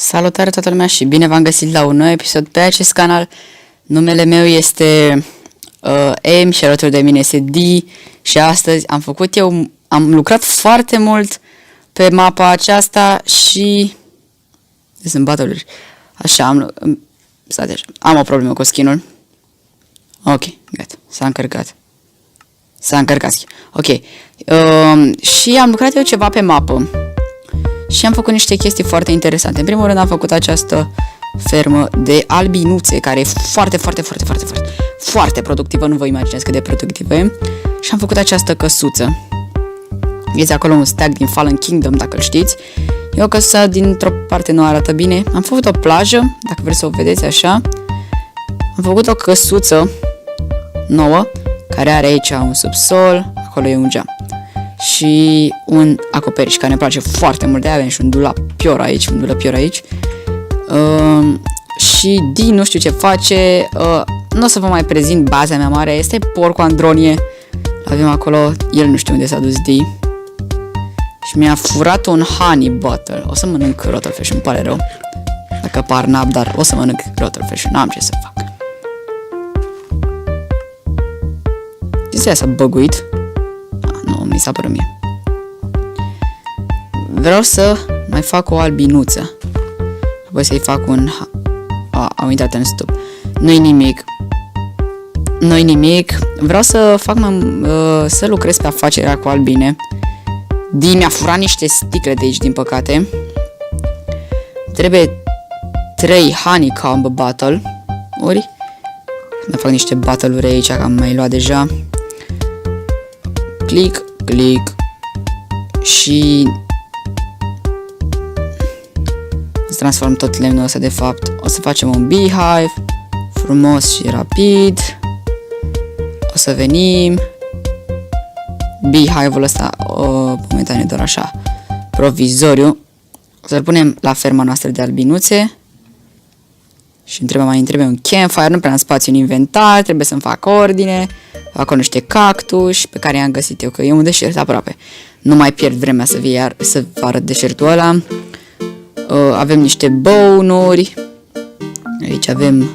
Salutare toată lumea și bine v-am găsit la un nou episod pe acest canal. Numele meu este M și alături de mine este D și astăzi am lucrat foarte mult pe mapa aceasta și sunt battle-uri. Așa, am o problemă cu skin-ul. Ok, gata, s-a încărcat. Ok. Și am lucrat eu ceva pe mapă. Și am făcut niște chestii foarte interesante. În primul rând am făcut această fermă de albinuțe, care e foarte productivă. Nu vă imaginați cât de productivă e. Și am făcut această căsuță. Vedeți acolo un stag din Fallen Kingdom, dacă îl știți. E o căsuță dintr-o parte nu arată bine. Am făcut o plajă, dacă vreți să o vedeți așa. Am făcut o căsuță nouă, care are aici un subsol, acolo e un geam. Și un acoperiș care ne place foarte mult, de avem și un dulap pior aici, și din nu știu ce face, nu o să vă mai prezint baza mea mare, este porcul Andronie, l-avem acolo, el nu știu unde s-a dus Di. Și mi-a furat un honey bottle, o să mănânc rottlefish, îmi pare rău, dacă par nab, dar o să mănânc rottlefish, n-am ce să fac. Ce s-a băguit? Nu, mi s-a părut mie. Vreau să mai fac o albinuță. Apoi să-i fac un... am uitat în stup. Nu-i nimic. Vreau să fac să lucrez pe afacerea cu albine. Di mi-a furat niște sticle de aici, din păcate. Trebuie 3 honeycomb battle-uri. Mai fac niște battle-uri aici, că am mai luat deja. Click. Și o să transform tot lemnul ăsta, de fapt. O să facem un beehive frumos și rapid. O să venim. Beehive-ul ăsta momentan e doar așa provizoriu. O să-l punem la ferma noastră de albinuțe. Și mai trebuie un campfire, nu prea am spațiu în inventar, trebuie să-mi fac ordine. Acolo niște cactuși pe care i-am găsit eu, că e un deșert aproape. Nu mai pierd vremea să vă arăt deșertul ăla. Avem niște bone-uri. Aici avem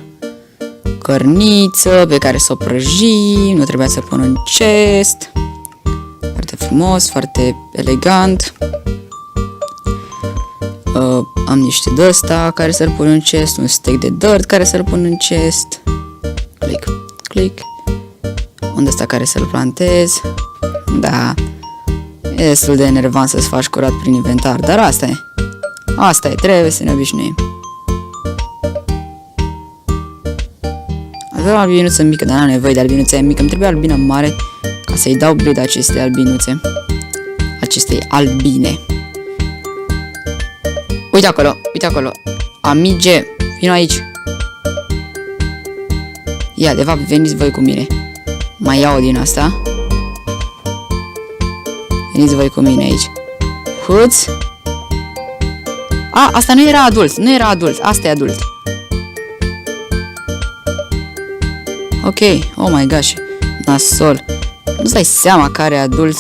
cărniță pe care să o prăjim. Nu trebuia să pun în chest. Foarte frumos, foarte elegant. Am niște de-ăsta care să-l pun în chest. Un steak de dirt care să-l pun în chest. Click. Un ăsta care să-l plantez. Da. E destul de enervant să-ți faci curat prin inventar, dar asta e, trebuie să ne obișnuim. Avem o albinuță mică, dar n-am nevoie de albinuța aia mică. Îmi trebuie albină mare ca să-i dau breed acestei albinuțe. Acestei albine. Uite acolo. Amige, vino aici. Ia, de fapt, veniți voi cu mine. Mai iau din asta. Veniți voi cu mine aici. Huț. Asta nu era adult. Asta e adult. Ok, oh my gosh. Nasol. Nu-ți dai seama care e adult.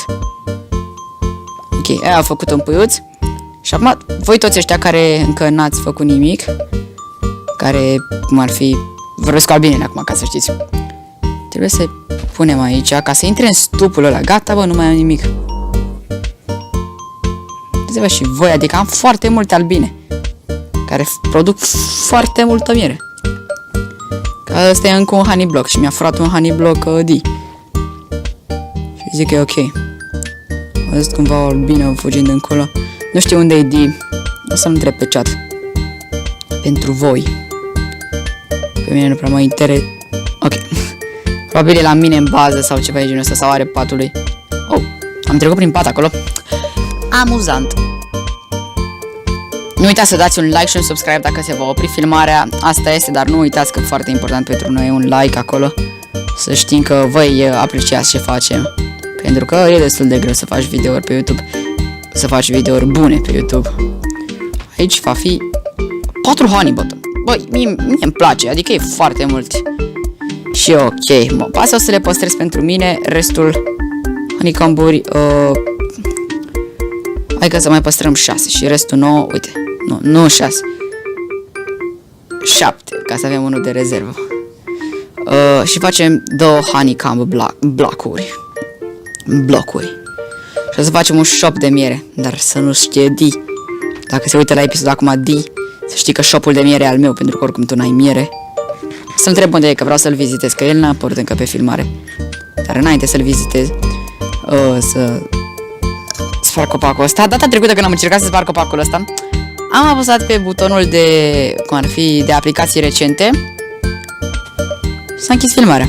Ok, aia a făcut un puiuț. Și acum, voi toți ăștia care încă n-ați făcut nimic, care, cum ar fi, vorbesc cu albinele acum, ca să știți. Trebuie să punem aici, ca să intre în stupul ăla. Gata, bă, nu mai am nimic. Uite-vă și voi, adică am foarte multe albine care produc foarte multă miere. Că ăsta e încă un honey block și mi-a furat un honey block D. Și zic că e ok. Am văzut cumva o albină fugind încolo. Nu știu unde e D. O să-l întreb pe chat. Pentru voi. Pe mine nu prea mă interes. Ok. Probabil e la mine în bază sau ceva de genul ăsta, sau are patul lui. Oh, am trecut prin pat acolo. Amuzant. Nu uitați să dați un like și un subscribe dacă se va opri filmarea. Asta este, dar nu uitați că foarte important pentru noi un like acolo. Să știm că voi apreciați ce facem. Pentru că e destul de greu să faci videouri pe YouTube. Să faci videouri bune pe YouTube. Aici va fi 4 honey bottom. Băi, mie îmi place, adică e foarte mult. Și ok, astea o să le păstrez pentru mine. Restul honeycomb-uri hai că să mai păstrăm 6 și restul 9, uite. Nu 6. ca să avem unul de rezervă. Și facem 2 honeycomb blocuri. Și o să facem un shop de miere, dar să nu știe Di. Dacă se uită la episodul acum Di, să știi că shopul de miere e al meu, pentru că oricum tu n-ai miere. Să-l întreb unde e, că vreau să-l vizitez, că el n-a apărut încă pe filmare. Dar înainte să-l vizitez, să sparg copacul ăsta. Data trecută când am încercat să sparg copacul ăsta, am apăsat pe butonul de, cum ar fi, de aplicații recente. S-a închis filmarea.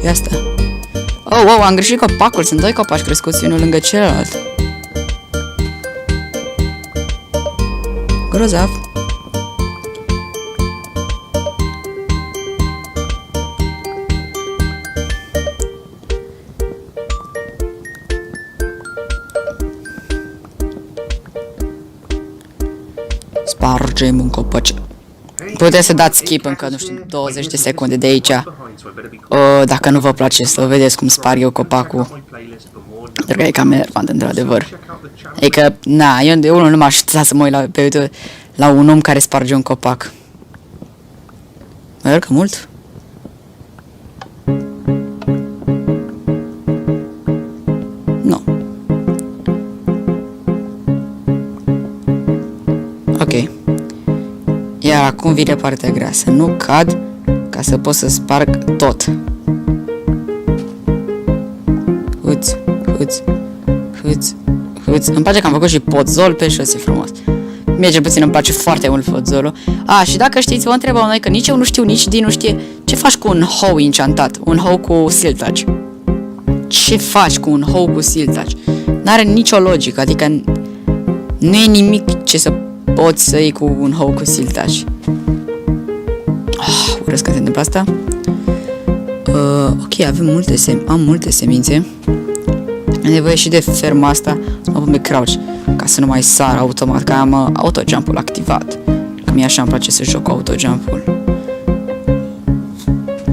E asta. Oh, am greșit copacul, sunt 2 copaci crescuți unul lângă celălalt. Grozav. Spargem un copac. Puteți să dați skip încă, nu știu, 20 de secunde de aici. Dacă nu vă place să vedeți cum sparg eu copacul. Pentru că e cam enervant, într-adevăr. E că, na, eu de unul nu m-aș știa să mă uit pe YouTube la un om care sparge un copac. Mai urcă mult? Nu. Ok. Iar acum vine partea grea, să nu cad ca să pot să sparg tot. Hâț. Îmi place că am făcut și podzol pe jos, e frumos. Mie cel puțin îmi place foarte mult podzolul. Și dacă știți, vă întrebam noi că nici eu nu știu, nici Di nu știe, ce faci cu un hoe enchantat, un hoe cu siltaci? Ce faci cu un hoe cu siltaci? N-are nicio logică, adică nu e nimic ce să poți să iei cu un hoe cu siltaci. Urăsc când se întâmplă asta. Ok, avem multe semințe. Am nevoie și de ferma asta. Mă pun pe crouch ca să nu mai sar automat, că am auto-jump-ul activat. Că mie așa îmi place să joc cu auto-jump-ul.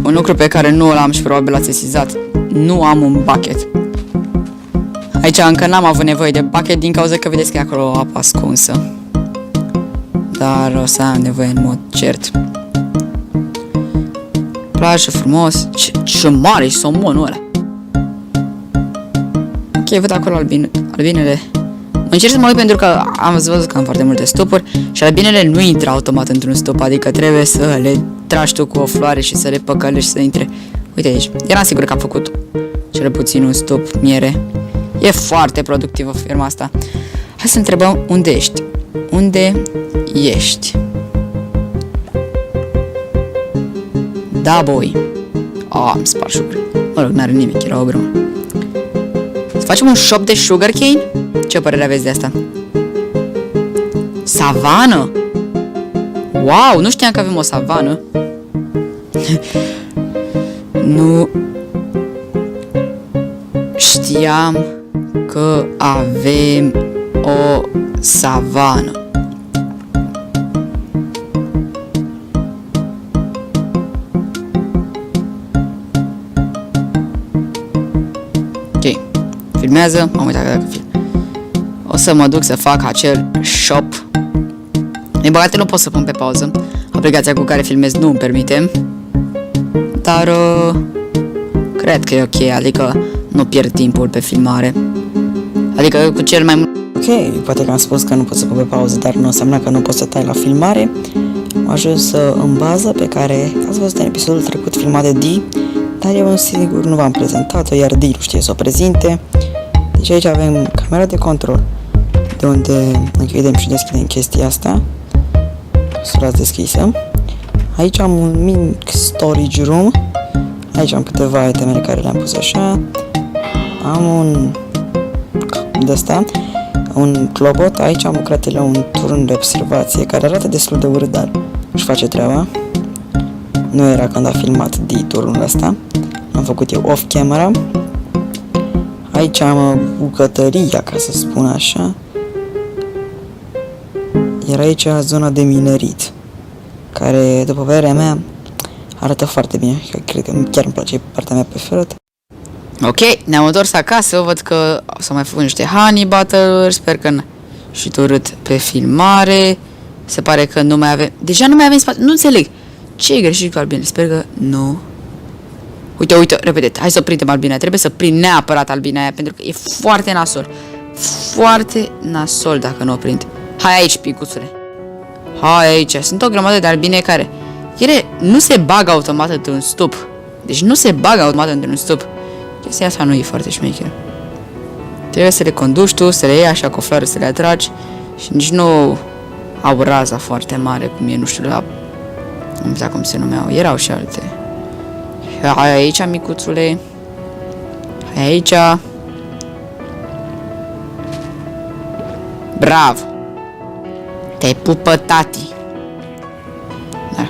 Un lucru pe care nu l-am și probabil l-ați sesizat. Nu am un bucket. Aici încă n-am avut nevoie de bucket din cauza că vedeți că e acolo o apă ascunsă. Dar o să am nevoie în mod cert. Plajă frumos. Ce mare e somonul ăla. Ok, văd acolo albinele. Încerc să mă uit pentru că am văzut că am foarte multe stopuri și albinele nu intră automat într-un stop, adică trebuie să le tragi tu cu o floare și să le păcălești să intre. Uite aici, eram sigur că am făcut cel puțin un stop miere. E foarte productivă firma asta. Hai să întrebăm unde ești. Unde ești? Da, boy. Am spart sugar. Mă rog, n-are nimic, era o grămă. Să facem un shop de sugarcane? Ce părere aveți de asta? Savană? Wow, nu știam că avem o savană. Nu știam că avem o savană. Ok, filmează, m-am uitat dacă film. O să mă duc să fac acel shop. Din păcate nu pot să pun pe pauză. Aplicația cu care filmez nu îmi permite. Dar cred că e ok, adică nu pierd timpul pe filmare. Adică cu cel mai mult. Ok, poate că am spus că nu pot să pun pe pauză, dar nu înseamnă că nu pot să tai la filmare. Am ajuns în bază pe care ați văzut în episodul trecut filmat de Di, dar eu sigur nu v-am prezentat-o, iar Di nu știe să o prezinte. Deci aici avem camera de control, de unde închidem și deschidem chestia asta. Să o las deschisă. Aici am un mic storage room. Aici am câteva itemele care le-am pus așa. Am un de asta, un clobot. Aici am lucrat la un turn de observație care arată destul de urât, dar își face treaba. Nu era când a filmat Di turnul ăsta. Am făcut eu off camera. Aici am bucătăria, ca să spun așa. Iar aici zona de minerit, care, după părerea mea, arată foarte bine. Cred că chiar îmi place partea mea preferată. Ok, ne-am întors acasă, văd că s-au mai făcut niște honey butter, sper că n-a și urât pe filmare. Se pare că nu mai avem... Deja nu mai avem spațiu. Nu înțeleg. Ce e greșit cu albinele? Sper că nu. Uite, uite, repede. Hai să prindem albina. Trebuie să prind neapărat albina aia, pentru că e foarte nasol. Foarte nasol dacă nu o prind. Hai aici, picuțule. Hai aici. Sunt o grămadă de albine care... Ele nu se bagă automat într-un stup. Deci nu se bagă automat într-un stup. Chestia asta nu e foarte șmecheră. Trebuie să le conduci tu, să le iei așa cu o floare, să le atragi. Și nici nu au raza foarte mare, cum e, nu știu, la... Nu știu cum se numeau. Erau și alte. Hai aici, micuțule. Hai aici. Bravo. Te pupă tati. Da.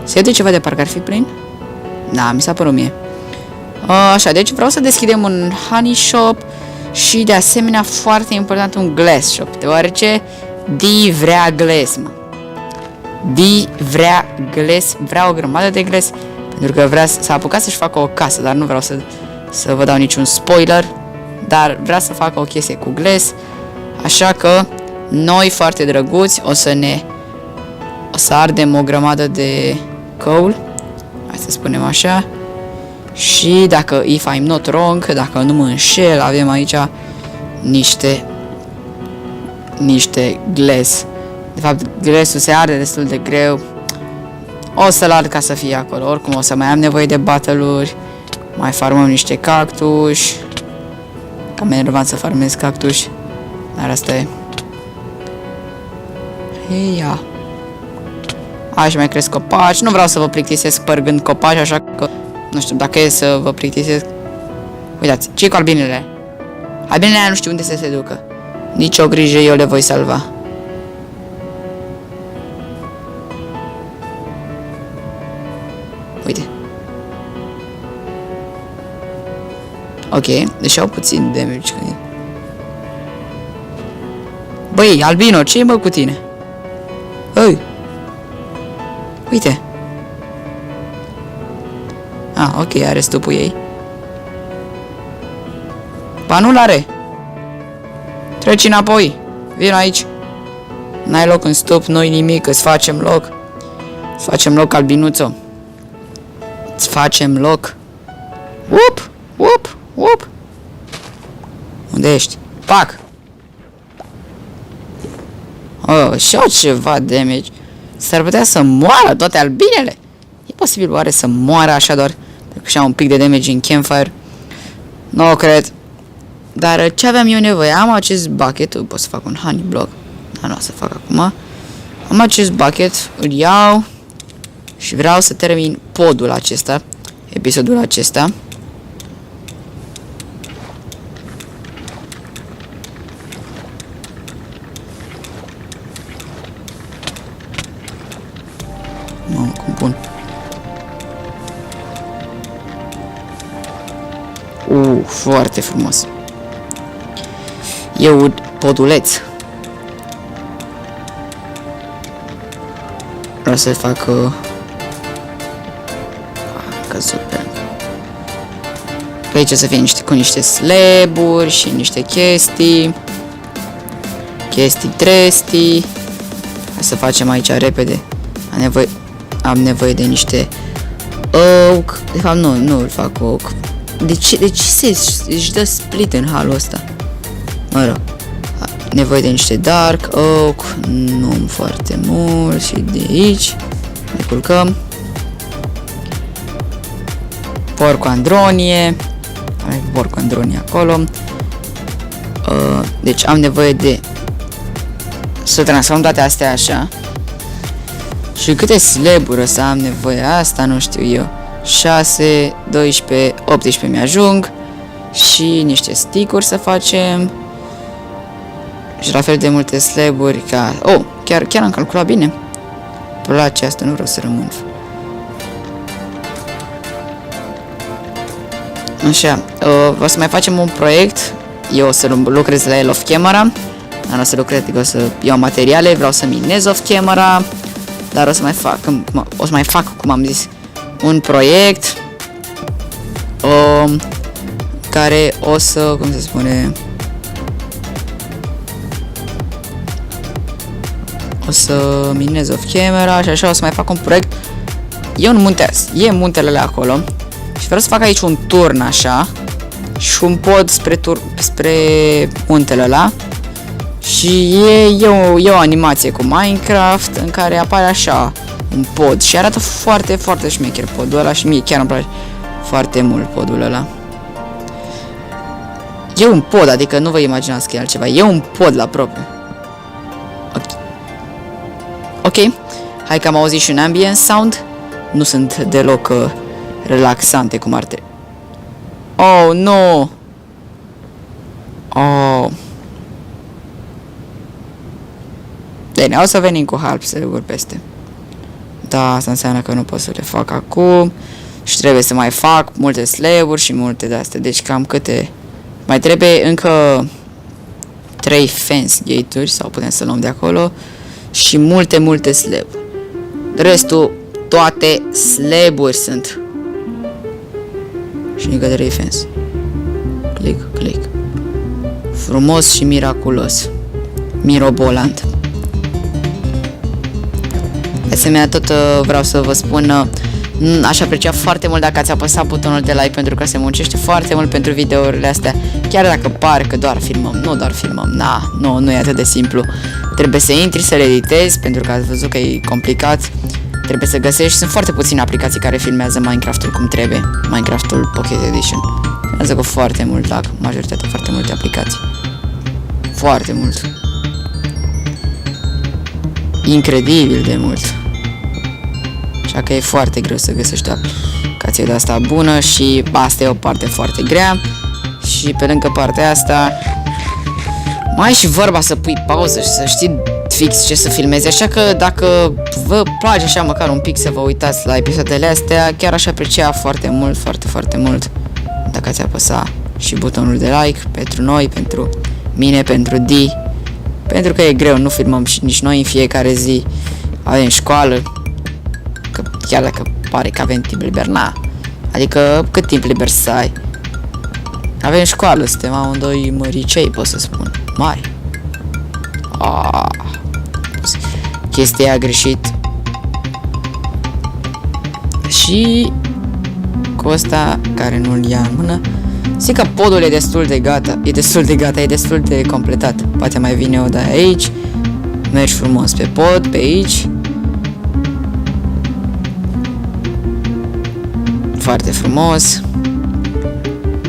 Se vede ceva de parcă ar fi plin? Da, mi s-a părut mie. Așa, deci vreau să deschidem un honey shop și de asemenea foarte important un glass shop, deoarece Dee vrea glass, mă. Dee vrea glass, vrea o grămadă de glass, pentru că vrea s-a apucat să-și facă o casă, dar nu vreau să vă dau niciun spoiler, dar vrea să facă o chestie cu glass, așa că noi foarte drăguți o să ardem o grămadă de coal, hai să spunem așa. Și dacă, if I'm not wrong, dacă nu mă înșel, avem aici niște glass. De fapt, glassul se arde destul de greu. O să-l ard ca să fie acolo. Oricum o să mai am nevoie de battle-uri. Mai farmăm niște cactuși. Cam enervant să farmez cactuși. Dar asta e. Heia. Hai și mai cresc copaci. Nu vreau să vă plictisesc părgând copaci, așa că... Nu știu, dacă e să vă plictisesc... Uitați, ce cu albinele? Albinele aia nu știu unde să se ducă. Nici o grijă, eu le voi salva. Uite. Ok, deci au puțin damage. Băi, albino, ce-i mă cu tine? Hei! Uite. Ah, ok, are stupul ei. Ba nu l-are. Treci înapoi. Vino aici. N-ai loc în stup, nu-i nimic, îți facem loc. Îți facem loc, albinuțo. Îți facem loc. Up, up, up. Unde ești? Pac. Oh, și-au ceva damage. S-ar putea să moară toate albinele. E posibil oare să moară așa doar pentru că și-au un pic de damage în campfire? Nu cred. Dar ce aveam eu nevoie? Am acest bucket. Pot să fac un honey block. Dar nu o să fac acum. Am acest bucket. Îl iau. Și vreau să termin podul acesta. Episodul acesta. Mamă, cum pun. Foarte frumos. E un poduleț. Vreau să fac căzut pe aici să fie cu niște slaburi și niște chestii trestii. Hai să facem aici repede. Am nevoie de niște oak. De fapt nu îl fac oak. De ce își dă split în halul ăsta? Mă rog. Nevoie de niște dark oak. Nu foarte mult. Și de aici ne culcăm. Porcoandronie. Am porcoandronie acolo. Deci am nevoie de să transform toate astea așa. Și câte slaburi o să am nevoie? Asta nu știu eu. 6, 12, 18 mi-ajung. Și niște stick-uri să facem. Și la fel de multe slaburi ca... Oh, chiar am calculat bine. Place asta, nu vreau să rămân. Așa, o să mai facem un proiect. Eu o să lucrez la el off camera. Dar o să lucrez, o să iau materiale. Vreau să minez off camera. Dar o să mai fac, cum am zis, un proiect care o să, cum se spune, O să minez off camera și așa o să mai fac un proiect. E un munte, e muntele ăla acolo și vreau să fac aici un turn așa și un pod spre muntele ăla. Și e o animație cu Minecraft în care apare așa un pod și arată foarte, foarte șmecher podul ăla și mie chiar îmi place foarte mult podul ăla. E un pod, adică nu vă imaginați că e altceva, e un pod la propriu. Ok, hai că am auzit și un ambient sound, nu sunt deloc relaxante cum ar trebui. Oh, nu! Oh... Bine, o să venim cu harp, sigur, peste. Da, asta înseamnă că nu pot să le fac acum. Și trebuie să mai fac multe slab-uri și multe de-astea. Deci cam câte... Mai trebuie încă 3 fence gate-uri, sau putem să luăm de acolo. Și multe slab-uri. Restul, toate slab-uri sunt. Și încă 3 fence. Click. Frumos și miraculos. Mirobolant. De asemenea, tot vreau să vă spun, aș aprecia foarte mult dacă ați apăsat butonul de like, pentru că se muncește foarte mult pentru videourile astea. Chiar dacă pare că doar filmăm, nu doar filmăm, nu e atât de simplu. Trebuie să intri, să le editezi, pentru că ați văzut că e complicat. Trebuie să găsești, sunt foarte puține aplicații care filmează Minecraft-ul cum trebuie. Minecraft-ul Pocket Edition. Filmează cu foarte mult lag, majoritatea foarte multe aplicații. Foarte mult. Incredibil de mult. Așa că e foarte greu să găsești o aplicație de asta bună și asta e o parte foarte grea. Și pe lângă partea asta mai e și vorba să pui pauză și să știi fix ce să filmezi. Așa că dacă vă place așa măcar un pic să vă uitați la episoadele astea, chiar aș aprecia foarte mult, foarte mult dacă ați apăsa și butonul de like pentru noi, pentru mine, pentru Di. Pentru că e greu, nu filmăm și nici noi în fiecare zi. Avem școală. Că chiar dacă pare că avem timp liber, adică cât timp liber să ai? Avem școală, suntem amândoi măricei, pot să spun. Mari. Chestia a greșit. Și cu ăsta care nu-l ia în mână. Zic că podul e destul de gata, e destul de completat. Poate mai vine o de aici. Mergi frumos pe pod, pe aici. Foarte frumos.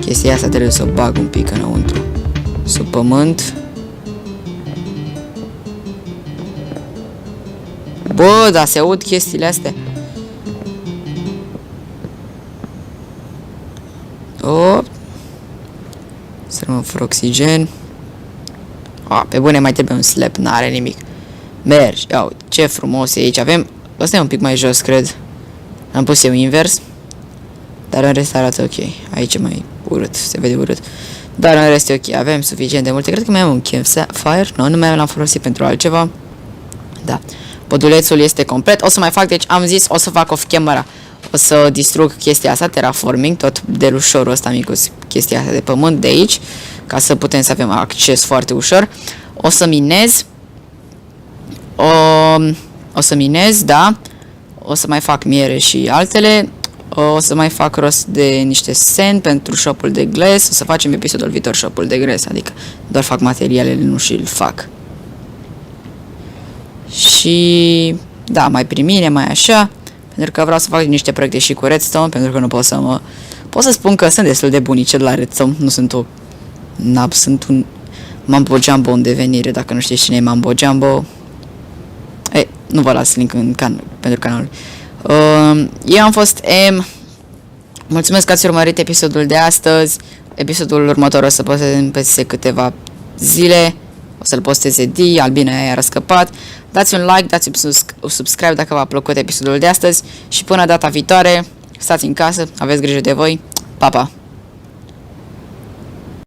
Chestia asta trebuie să o bag un pic înăuntru, sub pământ. Bă, dar se aud chestiile astea. Să rămân fără oxigen. Pe bune, mai trebuie un slab, n-are nimic. Mergi, ia uite, ce frumos e aici. Avem, ăsta e un pic mai jos, cred. Am pus eu invers. Dar în rest arată ok. Aici e mai urât, se vede urât. Dar în rest e ok, avem suficient de multe. Cred că mai am un campfire. Nu mai l-am folosit pentru altceva. Da. Podulețul este complet. O să mai fac, deci am zis, o să fac off camera. O să distrug chestia asta, terraforming, tot de ușorul ăsta micus, chestia asta de pământ de aici, ca să putem să avem acces foarte ușor. O să minez. O să minez, da. O să mai fac miere și altele. O să mai fac rost de niște sand pentru shop-ul de glass. O să facem episodul viitor shop-ul de glass, adică doar fac materialele, nu și îl fac. Și da, mai prin mine, mai așa, pentru că vreau să fac niște proiecte și cu redstone, pentru că nu pot să pot să spun că sunt destul de bunice la redstone, nu sunt o nab, sunt un Mambo Jumbo în devenire, dacă nu știți cine e Mambo Jumbo. Nu vă las link pentru canalul. Eu am fost M. Mulțumesc că ați urmărit episodul de astăzi. Episodul următor o să posteze peste câteva zile. O să-l posteze Di, Albina aia a răscăpat. Dați un like, dați un subscribe dacă v-a plăcut episodul de astăzi. Și până data viitoare, stați în casă, aveți grijă de voi. Pa, pa!